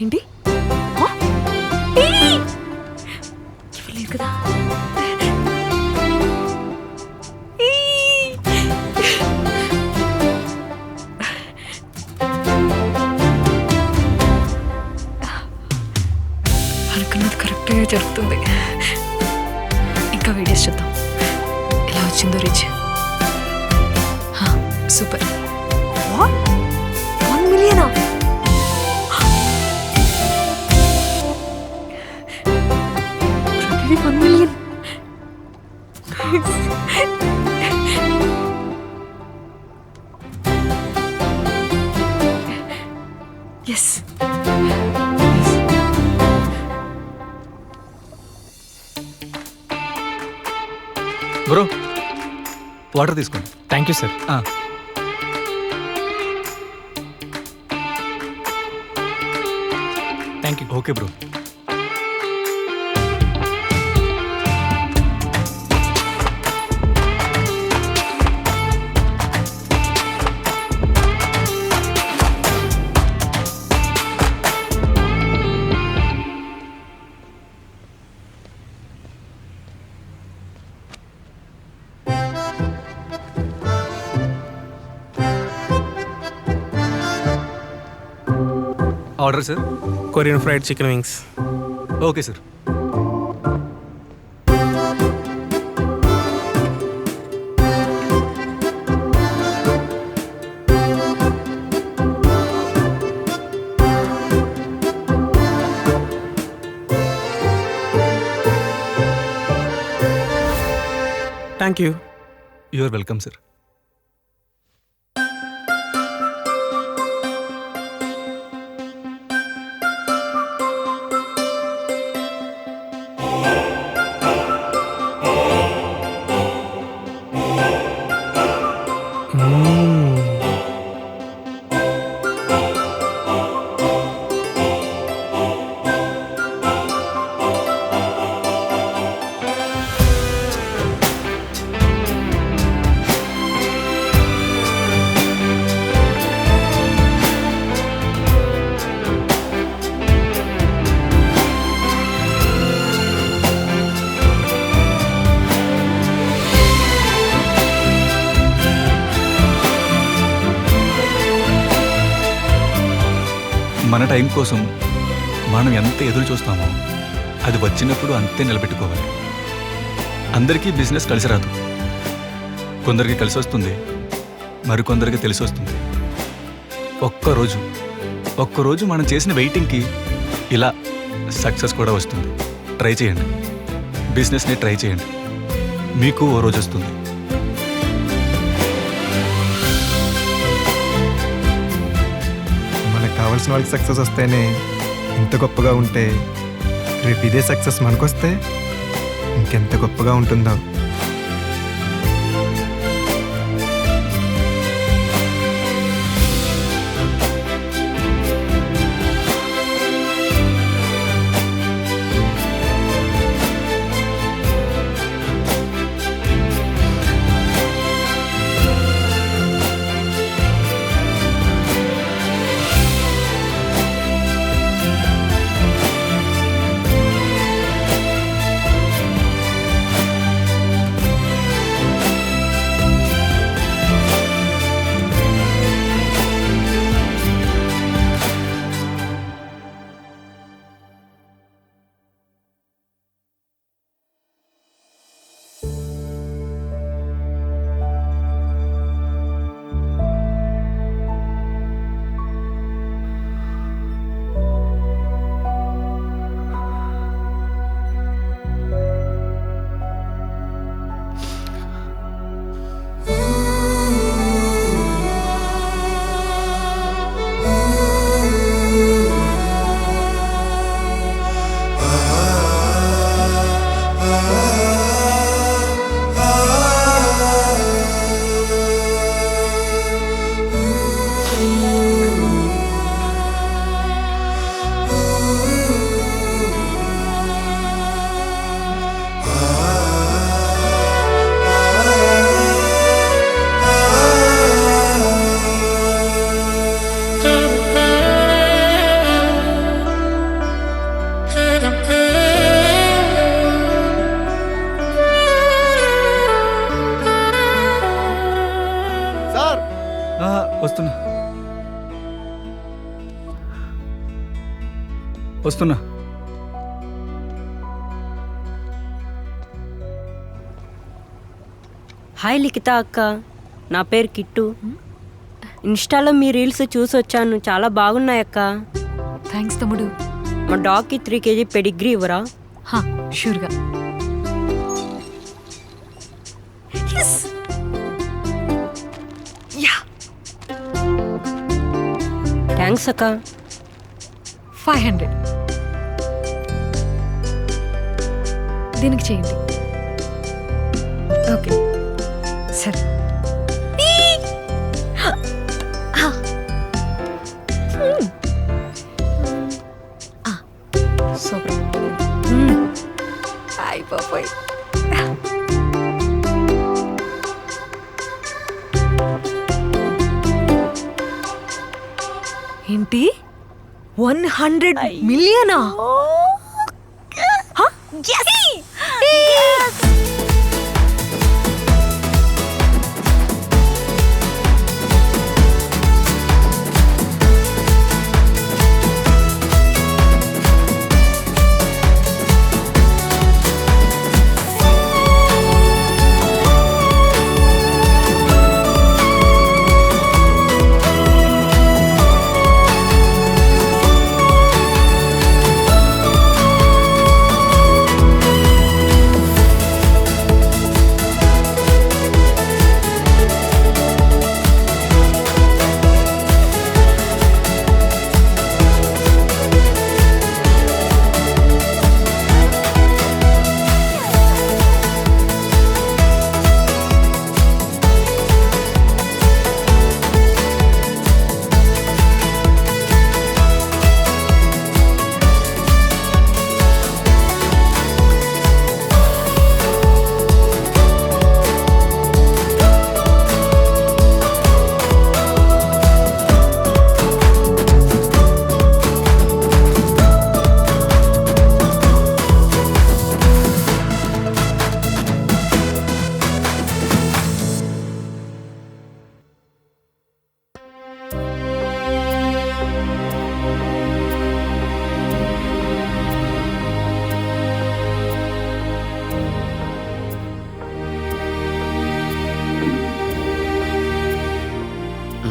ఏంటి ఆ? ఏయ్! ఇవ్వలేదు కదా ఏయ్! అనుకున్నది కరెక్ట్గా జరుగుతుంది. ఇంకా వీడియోస్ చూద్దాం ఎలా వచ్చిందో రీచ్. సూపర్. 1 మిలియనా? ప్రతిదీ 1 మిలియన్. ఎస్. బ్రో వాటర్ తీసుకోండి. Thank you sir. Thank you. Okay bro. Order sir. Korean fried chicken wings. Okay sir. Thank you. You are welcome sir. మన టైం కోసం మనం ఎంత ఎదురు చూస్తామో అది వచ్చినప్పుడు అంతే నిలబెట్టుకోవాలి. అందరికీ బిజినెస్ కలిసి రాదు. కొందరికి కలిసి వస్తుంది, మరికొందరికి తెలిసి వస్తుంది. ఒక్కరోజు మనం చేసిన వెయిటింగ్కి ఇలా సక్సెస్ కూడా వస్తుంది. ట్రై చేయండి, బిజినెస్ని ట్రై చేయండి, మీకు ఓ రోజు వస్తుంది. కావాల్సిన వాళ్ళకి సక్సెస్ వస్తేనే ఇంత గొప్పగా ఉంటే రేపు ఇదే సక్సెస్ మనకొస్తే ఇంకెంత గొప్పగా ఉంటుందో. వస్తున్నా. హాయ్ లిఖిత అక్క, నా పేరు కిట్టు. ఇన్స్టాలో మీ రీల్స్ చూసి వచ్చాను, చాలా బాగున్నాయి అక్క. థ్యాంక్స్ తమ్ముడు. మా డాగ్కి 3 kg పెడిగ్రీ ఇవ్వరా? హా, షూర్గా. యా, థ్యాంక్స్ అక్క. 500 దీనికి చేయండి. ఓకే సరే. సూపర్. అయిపోయి ఏంటి 100 మిలియనా?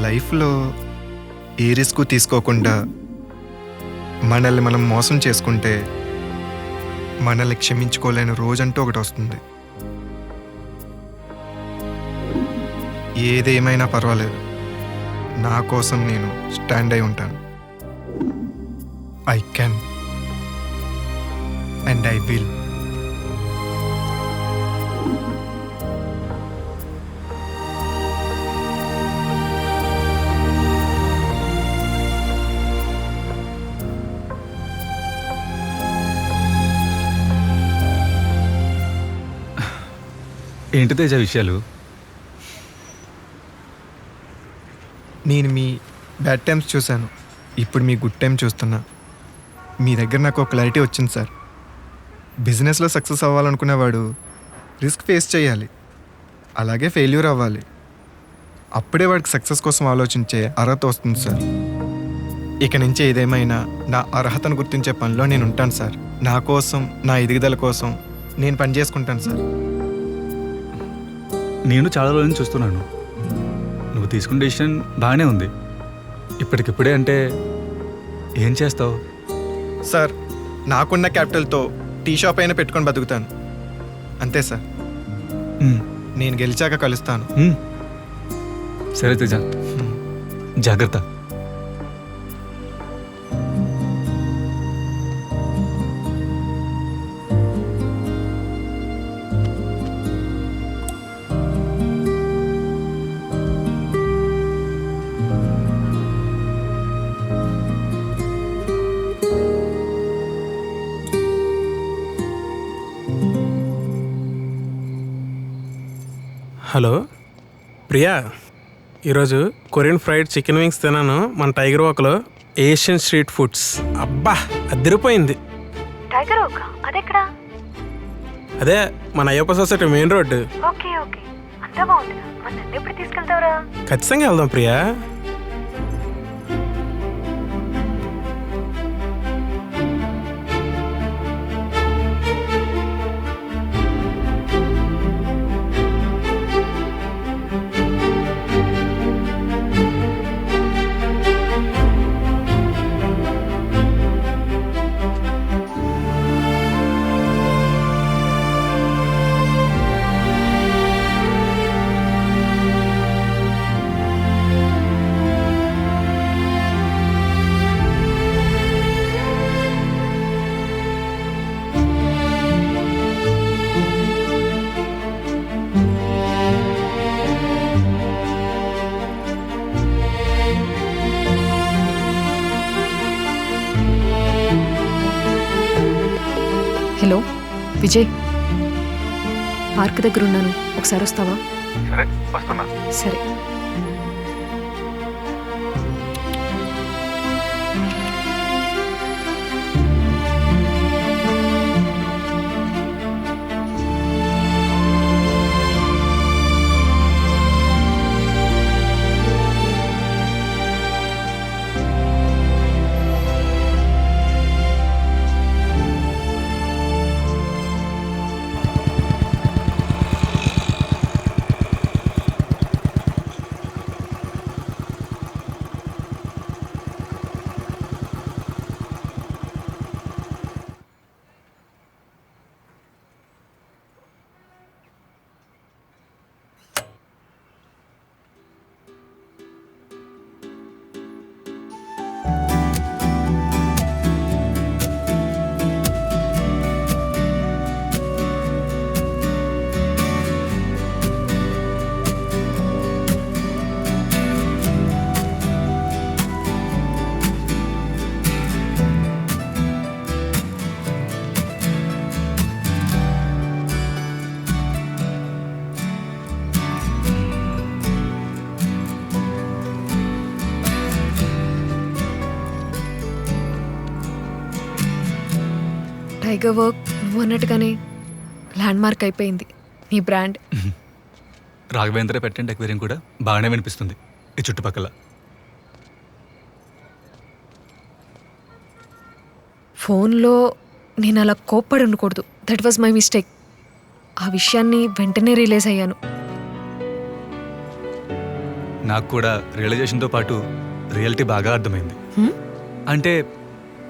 లైఫ్లో ఏ రిస్క్ తీసుకోకుండా మనల్ని మనం మోసం చేసుకుంటే మనల్ని క్షమించుకోలేని రోజంటూ ఒకటి వస్తుంది. ఏదేమైనా పర్వాలేదు, నా కోసం నేను స్టాండ్ అయి ఉంటాను. I can and I will. ఏంటి తేజ విషయాలు? నేను మీ బ్యాడ్ టైమ్స్ చూశాను, ఇప్పుడు మీ గుడ్ టైం చూస్తున్నా. మీ దగ్గర నాకు ఒక క్లారిటీ వచ్చింది సార్. బిజినెస్లో సక్సెస్ అవ్వాలనుకునేవాడు రిస్క్ ఫేస్ చేయాలి, అలాగే ఫెయిల్యూర్ అవ్వాలి. అప్పుడే వాడికి సక్సెస్ కోసం ఆలోచించే అర్హత వస్తుంది సార్. ఇక నుంచి ఏదేమైనా నా అర్హతను గుర్తించే పనిలో నేను ఉంటాను సార్. నా కోసం, నా ఎదుగుదల కోసం నేను పని చేసుకుంటాను సార్. నేను చాలా రోజుల నుంచి చూస్తున్నాను, నువ్వు తీసుకున్న డెసిషన్ బాగానే ఉంది. ఇప్పటికిప్పుడే అంటే ఏం చేస్తావు? సార్, నాకున్న క్యాపిటల్తో టీ షాప్ అయినా పెట్టుకొని బతుకుతాను, అంతే సార్. నేను గెలిచాక కలుస్తాను. సరే తేజ, జాగ్రత్త. హలో ప్రియా, ఈరోజు కొరియన్ ఫ్రైడ్ చికెన్ వింగ్స్ తిన్నాను మన టైగర్ వాక్లో, ఏషియన్ స్ట్రీట్ ఫుడ్స్. అబ్బా, అదిరిపోయింది. టైగర్ ఓక అదెక్కడా? అదే మన Ayyappa society main road. Okay okay, అంతా బాగుంది. మరి నన్ను ఎప్పుడు తీసుకెళ్తావురా? ఖచ్చితంగా వెళ్దాం ప్రియా. విజయ్, పార్క్ దగ్గర ఉన్నాను, ఒకసారి వస్తావా? సరే వస్తున్నా. సరే. టైగర్ వర్క్ నువ్వు అన్నట్టుగానే ల్యాండ్ మార్క్ అయిపోయింది నీ బ్రాండ్. రాఘవేంద్ర పెట్టండి ఎక్వేరియం కూడా బాగానే వినిపిస్తుంది ఈ చుట్టుపక్కల. ఫోన్లో నేను అలా కోప్పడి ఉండకూడదు. That was my mistake. ఆ విషయాన్ని వెంటనే రియలైజ్ అయ్యాను. నాకు కూడా రియలైజేషన్తో పాటు రియాలిటీ బాగా అర్థమైంది. అంటే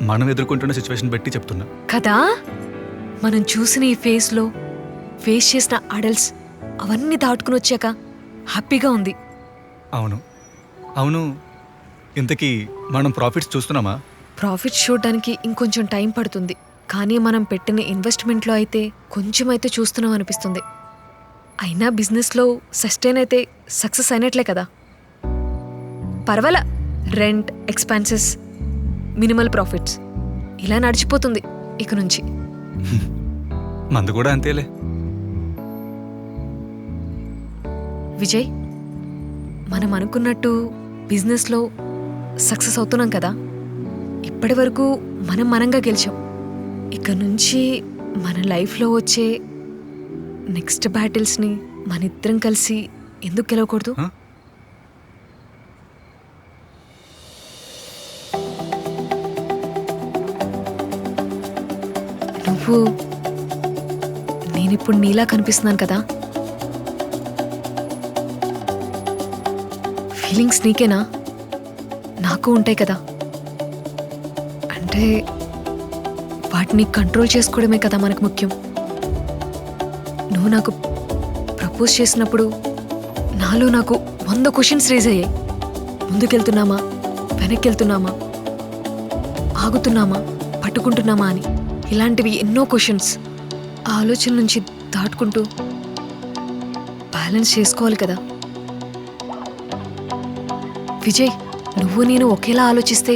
మనం ఎదుర్కొంటున్న సిచ్యువేషన్ బట్టి చెప్తున్నా కదా. మనం చూసిన ఈ ఫేస్లో ఫేస్ చేసిన అడల్ట్స్ అవన్నీ దాటుకుని వచ్చాక హ్యాపీగా ఉంది. అవును అవును. ఇంతకీ మనం ప్రాఫిట్స్ చూస్తున్నామా? ప్రాఫిట్స్ చూడడానికి ఇంకొంచెం టైం పడుతుంది, కానీ మనం పెట్టిన ఇన్వెస్ట్మెంట్లో అయితే కొంచెం అయితే చూస్తున్నాం అనిపిస్తుంది. అయినా బిజినెస్లో సస్టైన్ అయితే సక్సెస్ అయినట్లే కదా. పర్వాలా, రెంట్, ఎక్స్పెన్సెస్, మినిమల్ ప్రాఫిట్స్ ఇలా నడిచిపోతుంది ఇక నుంచి. మందు కూడా అంతేలే. విజయ్, మనం అనుకున్నట్టు బిజినెస్లో సక్సెస్ అవుతున్నాం కదా. ఇప్పటి వరకు మనంగా గెలిచాం. ఇక నుంచి మన లైఫ్లో వచ్చే నెక్స్ట్ బ్యాటిల్స్ని మనిద్దరం కలిసి ఎందుకు గెలవకూడదు? నువ్వు నేనిప్పుడు నీలా కనిపిస్తున్నాను కదా. ఫీలింగ్స్ నీకేనా? నాకు ఉంటాయి కదా. అంటే వాటిని కంట్రోల్ చేసుకోవడమే కదా మనకు ముఖ్యం. నువ్వు నాకు ప్రపోజ్ చేసినప్పుడు నాలో నాకు 100 క్వశ్చన్స్ రేజ్ అయ్యాయి. ముందుకెళ్తున్నామా, వెనక్కి వెళ్తున్నామా, ఆగుతున్నామా, పట్టుకుంటున్నామా అని. ఇలాంటివి ఎన్నో క్వశ్చన్స్. ఆ ఆలోచన నుంచి దాటుకుంటూ బ్యాలెన్స్ చేసుకోవాలి కదా. విజయ్, నువ్వు నేను ఒకేలా ఆలోచిస్తే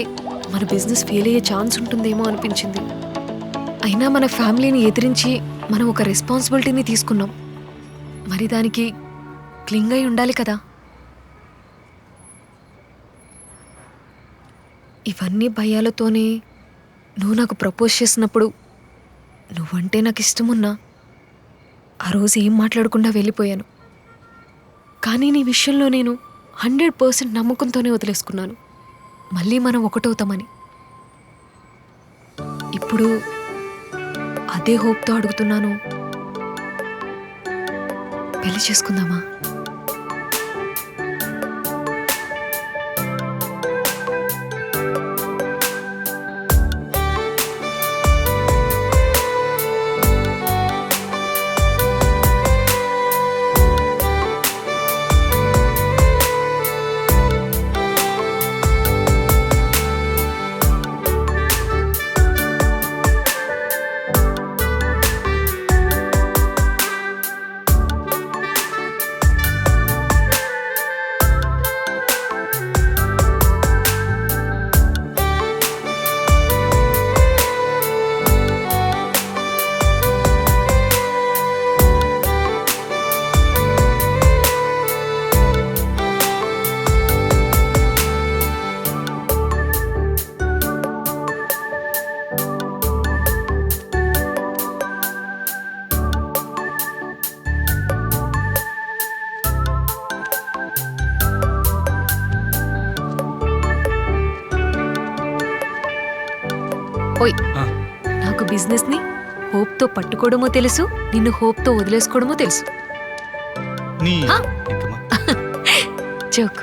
మన బిజినెస్ ఫెయిల్ అయ్యే ఛాన్స్ ఉంటుందేమో అనిపించింది. అయినా మన ఫ్యామిలీని ఎదిరించి మనం ఒక రెస్పాన్సిబిలిటీని తీసుకున్నాం. మరి దానికి క్లింగ్ అయి ఉండాలి కదా. ఇవన్నీ భయాలతోనే నువ్వు నాకు ప్రపోజ్ చేసినప్పుడు నువ్వంటే నాకు ఇష్టమున్నా ఆ రోజు ఏం మాట్లాడకుండా వెళ్ళిపోయాను. కానీ నీ విషయంలో నేను 100% నమ్మకంతోనే వదిలేసుకున్నాను, మళ్ళీ మనం ఒకటవుతామని. ఇప్పుడు అదే హోప్తో అడుగుతున్నాను, పెళ్లి చేసుకుందామా? ఓయ్ ఆ, నాకు బిజినెస్ని హోప్తో పట్టుకోవడమో తెలుసు, నిన్ను హోప్తో వదిలేసుకోవడమో తెలుసు. నీ ఆ? ఇంకమ్మా జోక్.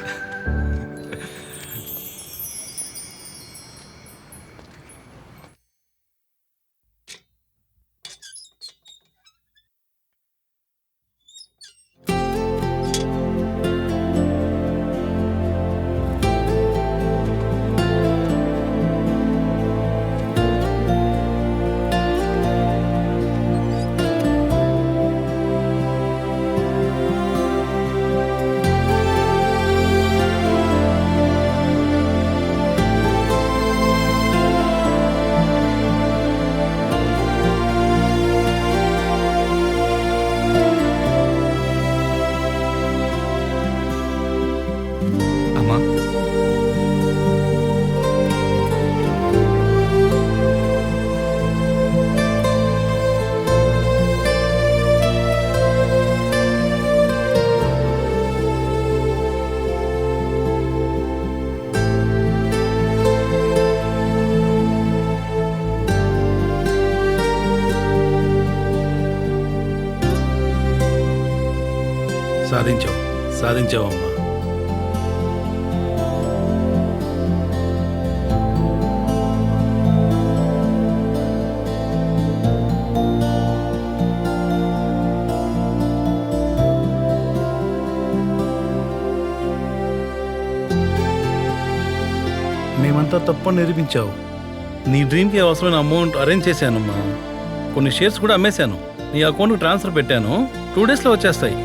అమ్మా సాధించావమ్మా. మేమంతా తప్పని నిరూపించావు. నీ డ్రీమ్కి అవసరమైన అమౌంట్ అరేంజ్ చేశానమ్మా. కొన్ని షేర్స్ కూడా అమ్మేశాను. నీ అకౌంట్కి ట్రాన్స్ఫర్ పెట్టాను. 2 డేస్లో వచ్చేస్తాయి.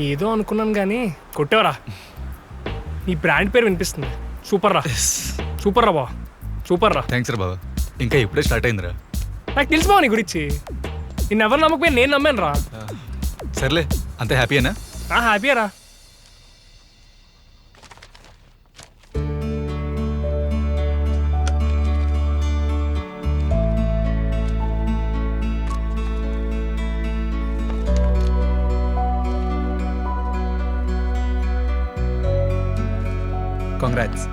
ఏదో అనుకున్నాను కానీ కొట్టేవరా. నీ బ్రాండ్ పేరు వినిపిస్తుంది. సూపర్ రా, సూపర్ రా బా, సూపర్ రా. థ్యాంక్స్ రా బాబా. ఇంకా ఇప్పుడే స్టార్ట్ అయిందిరా. నాకు తెలుసు బావ నీ గురించి. నిన్ను ఎవరు నమ్మకపోయి నేను నమ్మాను రా. సర్లే, అంతే హ్యాపీయేనా? హ్యాపీయా రా. Congrats.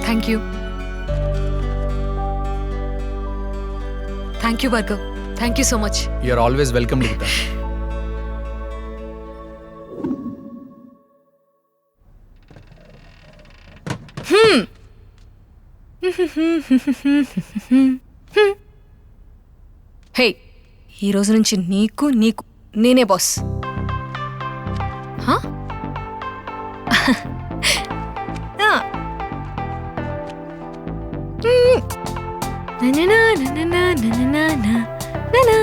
Thank you. Thank you Bhargav. Thank you so much. You're always welcome Likhitha. Hey, ఈ రోజు నుంచి నీకు నీకు నేనే బాస్. హా? నా నా నా నా నా నా నా నా నా.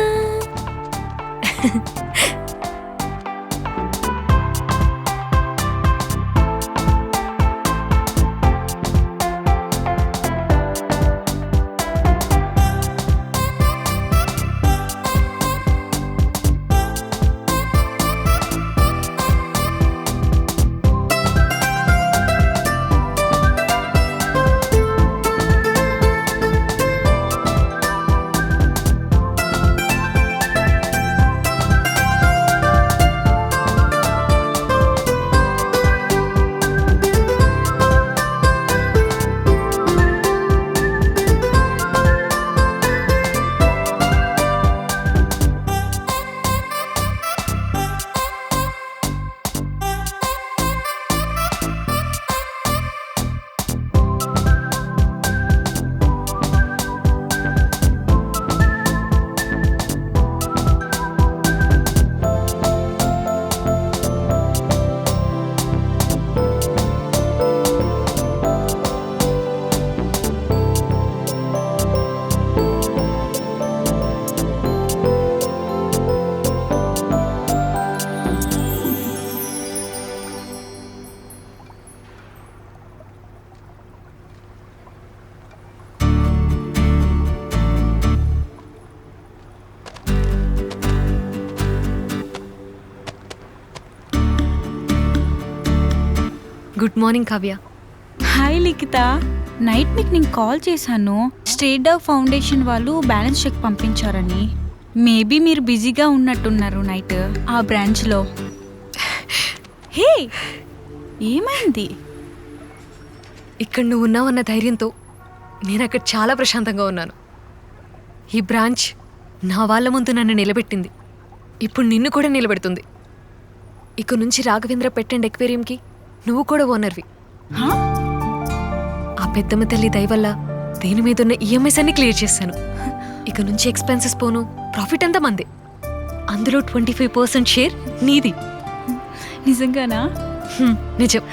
Good morning Kavya. హాయ్ లిఖిత, నైట్ మీకు నేను కాల్ చేశాను. స్ట్రేట్ డవ్ ఫౌండేషన్ వాళ్ళు బ్యాలెన్స్ చెక్ పంపించారని. మేబీ మీరు బిజీగా ఉన్నట్టున్నారు నైట్ ఆ బ్రాంచ్లో. హే, ఏమైంది? ఇక్కడ నువ్వు ఉన్నావన్న ధైర్యంతో నేను అక్కడ చాలా ప్రశాంతంగా ఉన్నాను. ఈ బ్రాంచ్ నా వాళ్ళ ముందు నన్ను నిలబెట్టింది, ఇప్పుడు నిన్ను కూడా నిలబెడుతుంది. ఇక నుంచి రాఘవేంద్ర పెట్ అండ్ ఎక్వేరియంకి నువ్వు కూడా ఓనర్వి. హా? ఆ పెద్దమ్మ తల్లి దయ వల్ల దేని మీద ఉన్న ఈఎంఐస్ అన్ని క్లియర్ చేశాను. ఇక నుంచి ఎక్స్పెన్సెస్ పోను, ప్రాఫిట్ అంతా మందే. అందులో 25% షేర్ నీది. నిజంగానా? నిజం.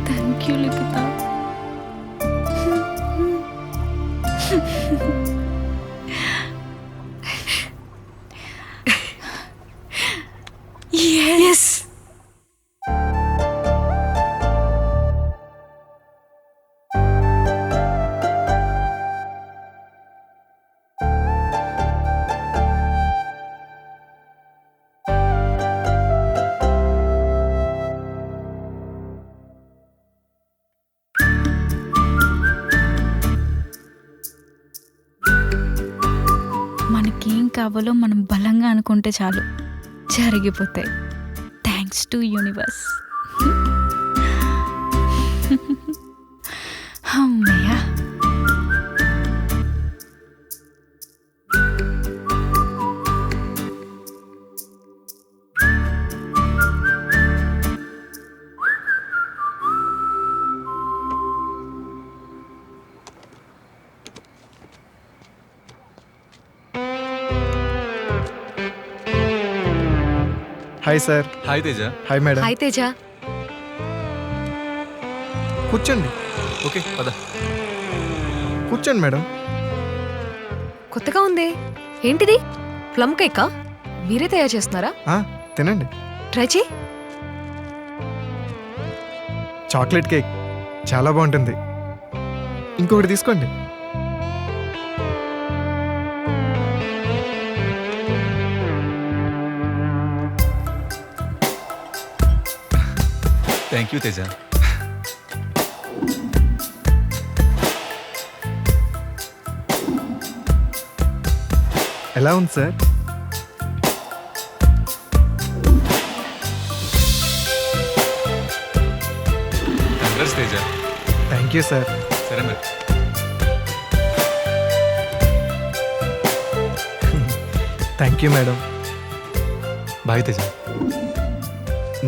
Thank you Likhitha. Yes. మనకేం కావాలో మనం బలంగా అనుకుంటే చాలు, జరిగిపోతాయి. Thanks to universe. అమ్మయ్యా. Hi sir. Hi Teja. Hi madam. Hi Teja. కూర్చోండి. ఓకే పద. కూర్చోండి మేడం. కొత్తగా ఉంది. ఏంటిది? ప్లమ్ కేకా? మీరే తయారు చేస్తున్నారా? తినండి. ట్రై చేయి. చాక్లెట్ కేక్ చాలా బాగుంటుంది. ఇంకొకటి తీసుకోండి. Thank you Teja. ఎలా ఉంది sir? Congrats Teja. Thank you sir. సరే మరి. Thank you madam. Bye Teja.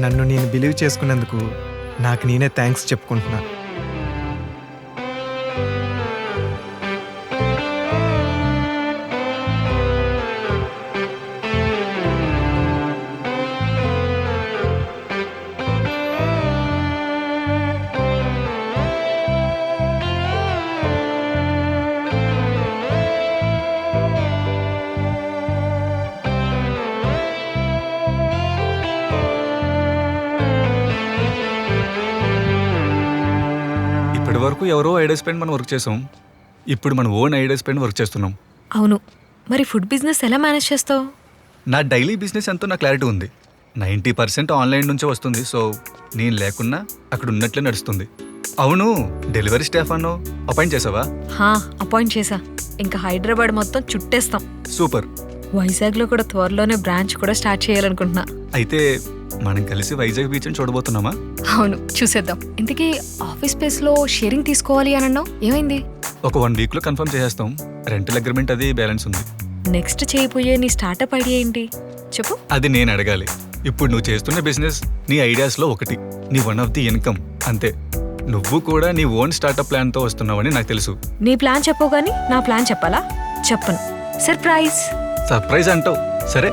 నన్ను నేను బిలీవ్ చేసుకున్నందుకు నాకు నేనే థ్యాంక్స్ చెప్పుకుంటున్నా. ఇప్పటి వరకు ఎవరో ఐడియాస్ పైన మనం వర్క్ చేసాం. ఇప్పుడు మన ఓన్ ఐడియాస్ పైన వర్క్ చేస్తున్నాం. అవును. మరి ఫుడ్ బిజినెస్ ఎలా మేనేజ్ చేస్తావు? నా డైలీ బిజినెస్ ఎంతో నా క్లారిటీ ఉంది. 90% ఆన్లైన్ నుంచే వస్తుంది. సో నేను లేకున్నా అక్కడ ఉన్నట్లే నడుస్తుంది. అవును, డెలివరీ స్టాఫ్ అన్నో అపాయింట్ చేసావా? అపాయింట్ చేసా. ఇంకా హైదరాబాద్ మొత్తం చుట్టేస్తాం. సూపర్. వైజాగ్లో కూడా త్వరలోనే బ్రాంచ్ కూడా స్టార్ట్ చేయాలనుకుంటున్నా. అయితే మనం కలిసి వైజాగ్ బీచ్ని చూడబోతున్నామా? అవును, చూసేద్దాం. ఇంతకీ ఆఫీస్ స్పేస్లో షేరింగ్ తీసుకోవాలి అని అన్నావు, ఏమైంది? ఒక 1 వీక్లో కన్ఫర్మ్ చేసేస్తాం. రెంటల్ అగ్రిమెంట్ అది బ్యాలెన్స్ ఉంది. నెక్స్ట్ చేయబోయే నీ స్టార్టప్ ఐడియా ఏంటి చెప్పు. అది నేను అడగాలి. ఇప్పుడు నువ్వు చేస్తున్న బిజినెస్ నీ ఐడియాస్లో ఒకటి, నీ వన్ ఆఫ్ ది ఇన్కమ్ అంతే. నువ్వు కూడా నీ ఓన్ స్టార్టప్ ప్లాన్తో వస్తున్నావని నాకు తెలుసు. నీ ప్లాన్ చెప్పు కానీ నా ప్లాన్ చెప్పాలా? చెప్పను. సర్ప్రైజ్. సర్ప్రైజ్ అంటావు, సరే